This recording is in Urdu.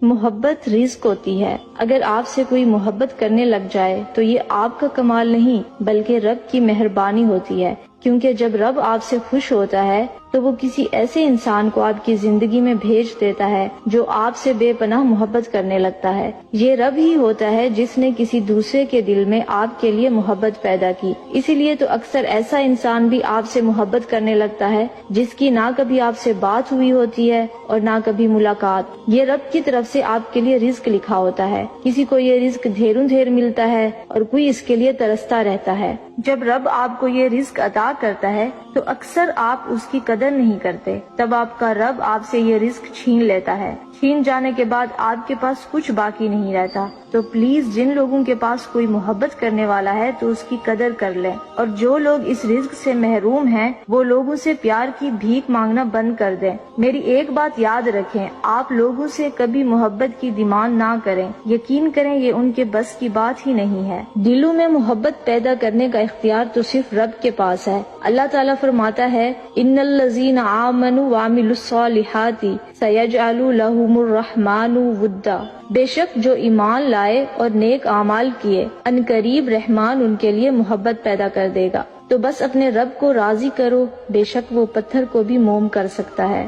محبت رزق ہوتی ہے۔ اگر آپ سے کوئی محبت کرنے لگ جائے تو یہ آپ کا کمال نہیں بلکہ رب کی مہربانی ہوتی ہے، کیونکہ جب رب آپ سے خوش ہوتا ہے تو وہ کسی ایسے انسان کو آپ کی زندگی میں بھیج دیتا ہے جو آپ سے بے پناہ محبت کرنے لگتا ہے۔ یہ رب ہی ہوتا ہے جس نے کسی دوسرے کے دل میں آپ کے لیے محبت پیدا کی۔ اسی لیے تو اکثر ایسا انسان بھی آپ سے محبت کرنے لگتا ہے جس کی نہ کبھی آپ سے بات ہوئی ہوتی ہے اور نہ کبھی ملاقات۔ یہ رب کی طرف سے آپ کے لیے رزق لکھا ہوتا ہے۔ کسی کو یہ رزق دھیروں دھیر ملتا ہے اور کوئی اس کے لیے ترستا رہتا ہے۔ جب رب آپ کو یہ رزق عطا کرتا ہے تو اکثر آپ اس کی قدر نہیں کرتے، تب آپ کا رب آپ سے یہ رزق چھین لیتا ہے۔ چھین جانے کے بعد آپ کے پاس کچھ باقی نہیں رہتا۔ تو پلیز جن لوگوں کے پاس کوئی محبت کرنے والا ہے تو اس کی قدر کر لیں، اور جو لوگ اس رزق سے محروم ہیں وہ لوگوں سے پیار کی بھیک مانگنا بند کر دیں۔ میری ایک بات یاد رکھیں، آپ لوگوں سے کبھی محبت کی ڈیمانڈ نہ کریں، یقین کریں یہ ان کے بس کی بات ہی نہیں ہے۔ دلوں میں محبت پیدا کرنے کا اختیار تو صرف رب کے پاس ہے۔ اللہ تعالیٰ فرماتا ہے ان الذین آمنوا وعملوا الصالحات سیجعل لهم الرحمن ودا، بے شک جو ایمان لائے اور نیک اعمال کیے ان قریب رحمان ان کے لیے محبت پیدا کر دے گا۔ تو بس اپنے رب کو راضی کرو، بے شک وہ پتھر کو بھی موم کر سکتا ہے۔